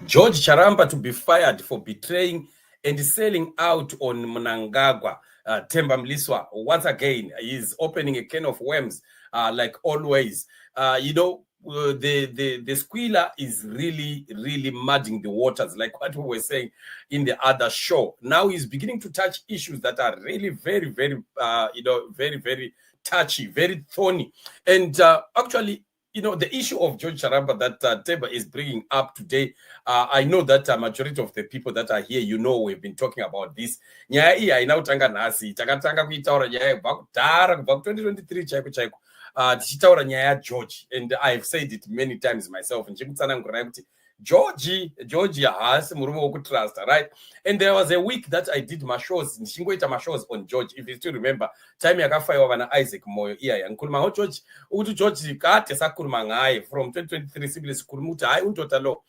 George Charamba to be fired for betraying and selling out on Mnangagwa. Mliswa, once again, is opening a can of worms, like always. The squealer is really muddying the waters, like what we were saying in the other show. Now he's beginning to touch issues that are really very very touchy, very thorny. And actually, the issue of George Charamba that Teba is bringing up today, I know that a majority of the people that are here, we've been talking about this. Nyaya iyi haina kutanga nhasi, takatanga kuitaura nyaya kubva kudhara, kubva ku-2023 chaiko chaiko, tichitaura nyaya yaGeorge, and I've said it many times myself, ndichikutsanangurai kuti George haasi murume wokutrust, right? And there was a week that I did my shows, ndichingoita mashows on George. If you still remember, time yakafaiwa vana Isaac Moyo iyaya nkuruma ngogeorge ukuthi George kate sakuruma ngaye from 2023 sibili sikuruma kuti hayi undoda lo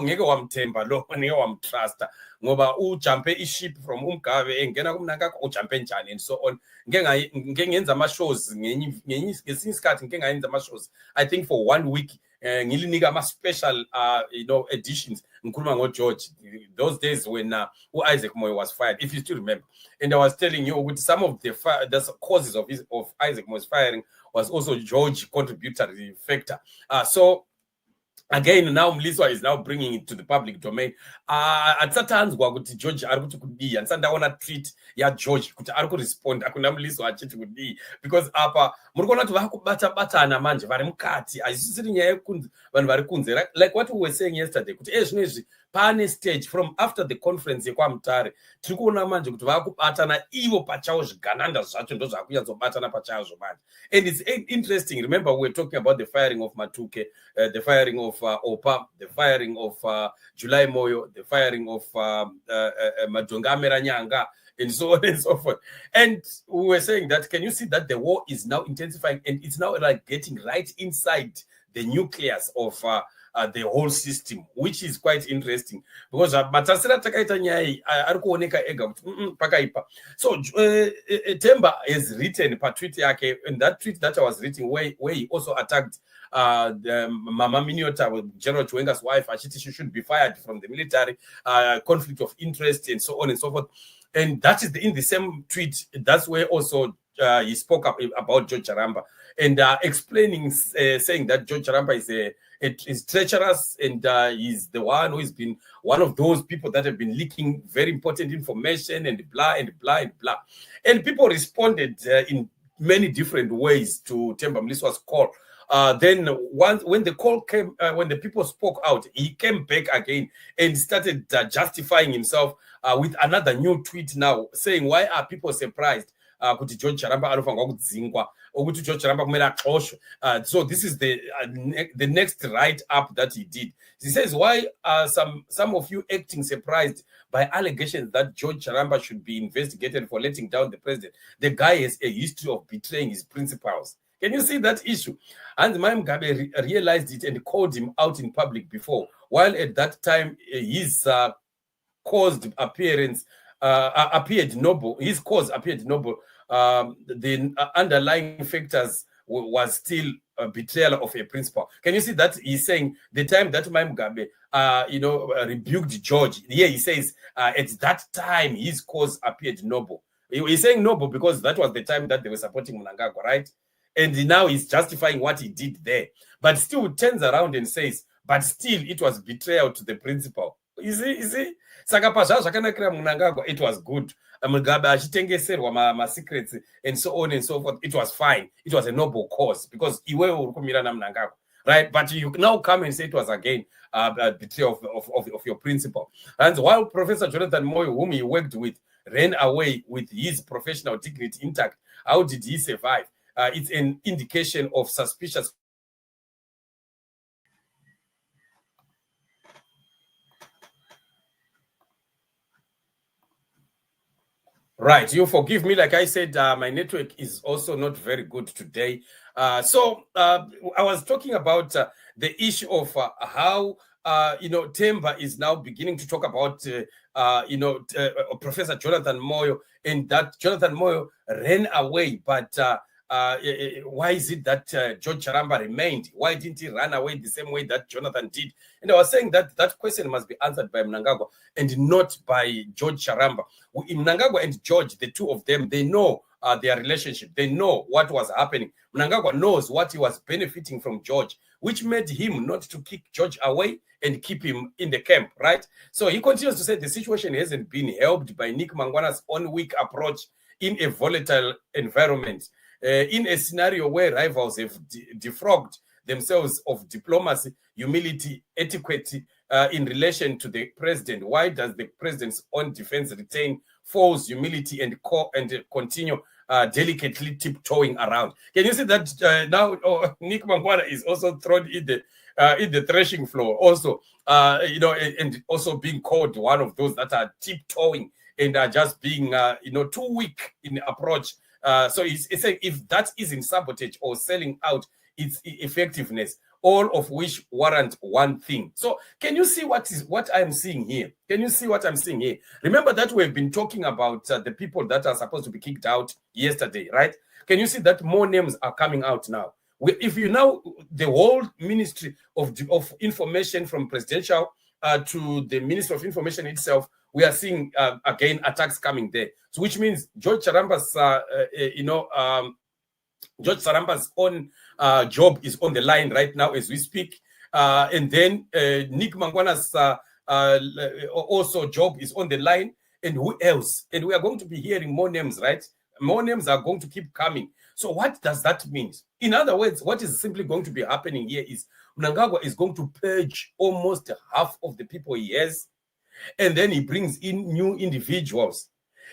ngeke wamthemba, lo ngeke wamtrusta ngoba ujumpe iship from umgave engena kuMnangagwa ujumpe njani and so on. Ngeke ngenza ama-shows ngesinye isikhathi ngeke ngayenza ama-shows I think for 1 week, ngilinika ama-special editions ngikhuluma ngoGeorge, those days when Isaac Moyo was fired, if you still remember. And I was telling you with some of the causes of Isaac Moyo's firing was also George contributory factor. So again, now Mliswa is now bringing it to the public domain. Atsatanzwa kuti George ari kuti kudii, and sandaona tweet ya George kuti ari kurespond akuna Mliswa achiti kudii, because apa muri kuona kuti vakubata-batana manje vari mukati, haisisiri nyaya yekunzi vanhu vari kunze, like what we were saying yesterday kuti zvino izvi pane stage from after the conference yekwamutare tiri kuona manje kuti vakubatana ivo pachavo, zvigananda zvacho ndo zvakunyatsobatana pachazvo manje. And it's interesting, remember we were talking about the firing of Matuke, the firing of Opa, the firing of July Moyo, the firing of Madonga Meranyanga, and so on and so forth. And we were saying that, can you see that the war is now intensifying, and it's now like getting right inside the nucleus of the whole system, which is quite interesting, because matasira takaita nyaya ari kuoneka ega kuti pakaipa. So Temba has written per tweet yake, and that tweet that I was reading where he also attacked the Mama Miniota, General Chiwenga's wife, achiti she should be fired from the military, conflict of interest, and so on and so forth. And that is in the same tweet, that's where also he spoke up about George Charamba, and explaining, saying that George Charamba is treacherous, and he's the one who has been one of those people that have been leaking very important information, and blah and blah and blah. And people responded in many different ways to Themba Mliswa's call. Then when the call came, when the people spoke out, he came back again and started justifying himself with another new tweet now, saying, why are people surprised kuti George Charamba anofanirwa kudzingwa, ukuthi George Charamba kumele axoshwe. So this is the next write-up that he did. He says, why are some of you acting surprised by allegations that George Charamba should be investigated for letting down the president? The guy has a history of betraying his principles. Can you see that issue? And Mnangagwa realized it and called him out in public before, while at that time his caused appearance appeared noble. His cause appeared noble. The underlying factors was still a betrayal of a principle. Can you see that? He's saying the time that Mnangagwa rebuked George. Here he says at that time his cause appeared noble. He's saying noble because that was the time that they were supporting Mnangagwa, right? And now he's justifying what he did there, but still turns around and says, but still it was betrayal to the principle. You see? Saka pasha zvakanakira Mnangagwa, it was good. Mugabe achitengeserwa ma secrets and so on and so forth. It was fine. It was a noble cause because iwe urikumira na Mnangagwa, right? But you now come and say it was again a betrayal of your principle. And while Professor Jonathan Moyo, whom he worked with, ran away with his professional dignity intact, how did he survive? It's an indication of suspicious. Right, you forgive me. Like I said, my network is also not very good today. So I was talking about the issue of how Themba is now beginning to talk about Professor Jonathan Moyo, and that Jonathan Moyo ran away, but why is it that George Charamba remained? Why didn't he run away the same way that Jonathan did? And I was saying that that question must be answered by Mnangagwa and not by George Charamba. Mnangagwa and George, the two of them, they know their relationship. They know what was happening. Mnangagwa knows what he was benefiting from George, which made him not to kick George away and keep him in the camp, right? So he continues to say the situation hasn't been helped by Nick Mangwana's own weak approach in a volatile environment. In a scenario where rivals have defrogged themselves of diplomacy, humility, etiquette in relation to the president, why does the president's own defense retain false humility and continue delicately tiptoeing around? Can you see that now Nick Mangwana is also thrown in the threshing floor also, and also being called one of those that are tiptoeing and are just being, too weak in approach. So it's saying if that isn't sabotage or selling out its effectiveness, all of which warrant one thing. So can you see what I'm seeing here? Can you see what I'm seeing here? Remember that we've been talking about the people that are supposed to be kicked out yesterday, right? Can you see that more names are coming out now? If you now, the whole Ministry of Information from presidential to the Ministry of Information itself, we are seeing again attacks coming there. So which means George Charamba's, George Charamba's own job is on the line right now as we speak, and then Nick Mangwana's also job is on the line, and who else? And we are going to be hearing more names, right? More names are going to keep coming. So what does that mean? In other words, what is simply going to be happening here is Mnangagwa is going to purge almost half of the people he has, and then he brings in new individuals.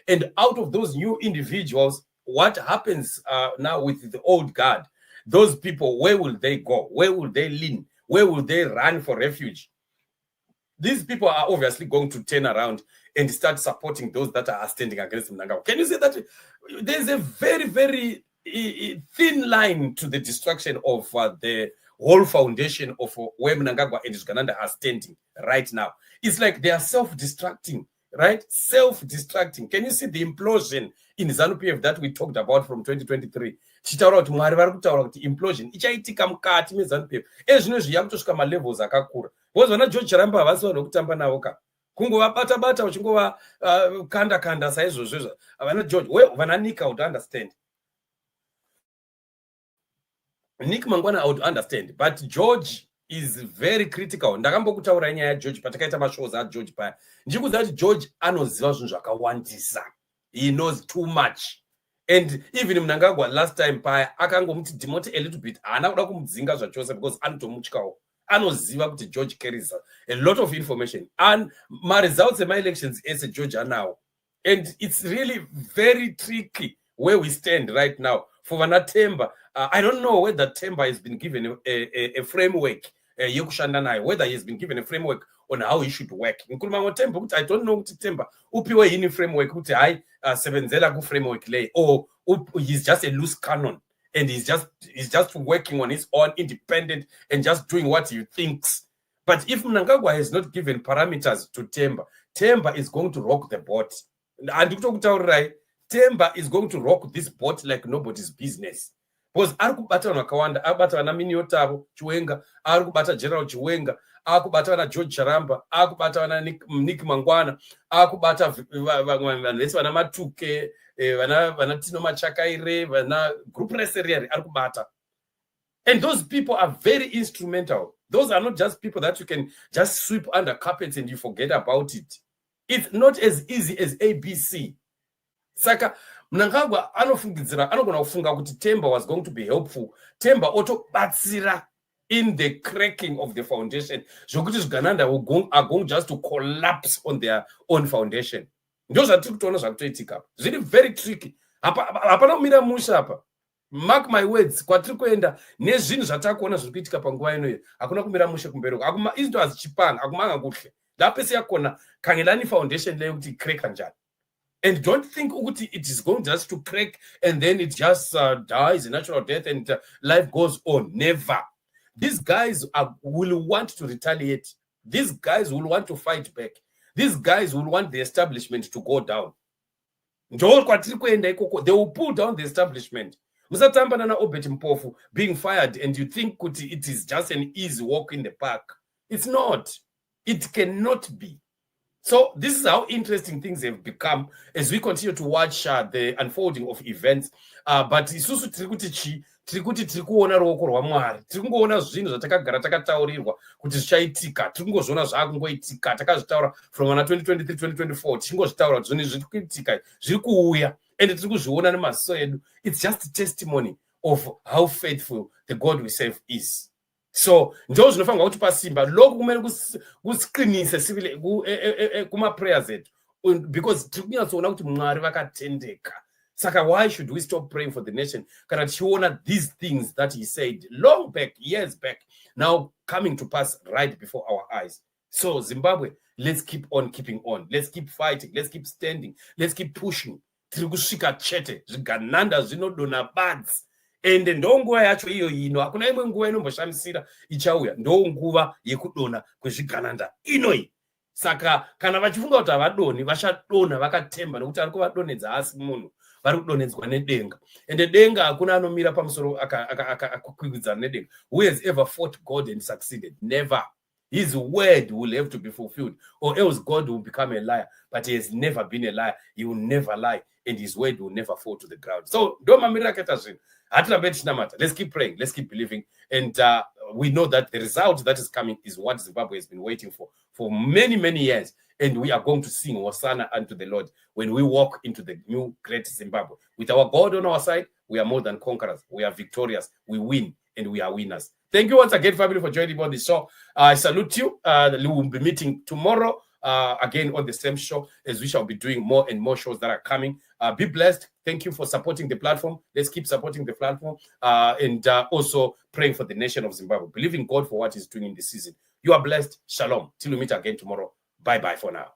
And out of those new individuals, what happens now with the old guard? Those people, where will they go? Where will they lean? Where will they run for refuge? These people are obviously going to turn around and start supporting those that are standing against Mnangagwa. Can you see that there's a very, very thin line to the destruction of the whole foundation of where Mnangagwa and Uganda are standing right now? It's like they are self-destructing, right? Self-destructing. Can you see the implosion in ZANU-PF that we talked about from 2023? Chitaura kuti Mwari vari kutaura kuti implosion ichaitika mukati meZANU-PF. Ezvinezvi yakutosvika malevels akakura. Because vana George Charamba havasi vanhu vokutamba navo ka. Kungovabata-bata uchingova kanda saizvozvo. Vana George, vana Nick, I would understand. Nick Mangwana, I would understand. But George is very critical. Ndakambokutaura nyaya yaGeorge patakaita mashows aGeorge paya. Ndikuziva kuti George anoziva zvinhu zvakawandisa. He knows too much. And even Mnangagwa last time paya akangomuti demote a little bit. Haana kuda kumudzinga zvachose because anotomutyawo. Anoziva kuti George carries a lot of information. And my results in my elections as a George are now. And it's really very tricky where we stand right now. For Vana Temba, I don't know whether Temba has been given a framework, whether he has been given a framework on how he should work. I don't know Temba. Upiwe in framework, sevenzela ku framework lay, or he's just a loose cannon and he's just working on his own, independent and just doing what he thinks. But if Mnangagwa has not given parameters to Temba, Temba is going to rock the boat. And Temba is going to rock this boat like nobody's business. Because arikubata nakawanda, abata na Miniotabo Chiwenga, arikubata General Chiwenga, akubata na George Charamba, akubata na Nick Mangwana, akubata vana Matuke, vana Tino Machakaire, vana group reserere arikubata. And those people are very instrumental. Those are not just people that you can just sweep under carpets and you forget about it. It's not as easy as ABC. Saka Mnangagwa anogona kufunga kuti Temba was going to be helpful. Temba otobatsira in the cracking of the foundation. Zvokuti Uganda are going just to collapse on their own foundation. Ndio zvatiri kutoona zvakutoitika. It's really very tricky. Hapana kumira musha hapa. Mark my words, kwatiri kuenda nezvinhu zvatakuona zviri kuitika panguva ino iyi. Hakuna kumira musha kumbereko. Akuma izinto hazichipanga, akumanga kuhle. Lapese yakona kangelani foundation leyo kuti crack njani. And don't think it is going just to crack and then it just dies a natural death and life goes on. Never. These guys will want to retaliate. These guys will want to fight back. These guys will want the establishment to go down. They will pull down the establishment. Musatamba nana Obet Mpofu being fired and you think it is just an easy walk in the park. It's not. It cannot be. So this is how interesting things have become as we continue to watch the unfolding of events. But isusu tiri kuona ruoko rwaMwari, tiri kungoona zvinhu zvatakagara takataurirwa kuti zvichaitika, tiri kungozviona zvakungoitika, takazvitaura from 2023 2024, tichingozvitaura kuti zvinhu zviri kuitika zviri kuuya and tiri kuzviona nemaziso edu. It's just a testimony of how faithful the God we serve is. So ndo zvinofanirwa kuti pasimba loku kumene kusiqinise sivile kuma prayers etu, because tiri kunyatsoona kuti Mwari vakatendeka. Saka why should we stop praying for the nation kana tichiona these things that he said long back, years back, now coming to pass right before our eyes? So Zimbabwe, let's keep on keeping on, let's keep fighting, let's keep standing, let's keep pushing. Tiri kusvika chete zvigananda zvinodona buds. And ndonguva yacho iyo ino, hakuna imwe nguva inomboshamisira ichauya, ndonguva yekudona kwezvigananda inoi. Saka kana vachifunga kuti havadoni, vachadona vakatemba nokuti ari kuvadonedza asi munhu, vari kudonedzwa nedenga. Ende denga hakuna anomira pamusoro akakwikwidzana nedenga. Who has ever fought God and succeeded? Never. His word will have to be fulfilled, or else God will become a liar. But he has never been a liar. He will never lie, and his word will never fall to the ground. So let's keep praying, let's keep believing, and we know that the result that is coming is what Zimbabwe has been waiting for many, many years. And we are going to sing Hosanna unto the Lord when we walk into the new great Zimbabwe. With our God on our side, we are more than conquerors. We are victorious. We win, and we are winners. Thank you once again, family, for joining me on the show. I salute you. We will be meeting tomorrow again on the same show, as we shall be doing more and more shows that are coming. Be blessed. Thank you for supporting the platform. Let's keep supporting the platform, and also praying for the nation of Zimbabwe. Believing God for what he's doing in this season. You are blessed. Shalom. Till we meet again tomorrow. Bye-bye for now.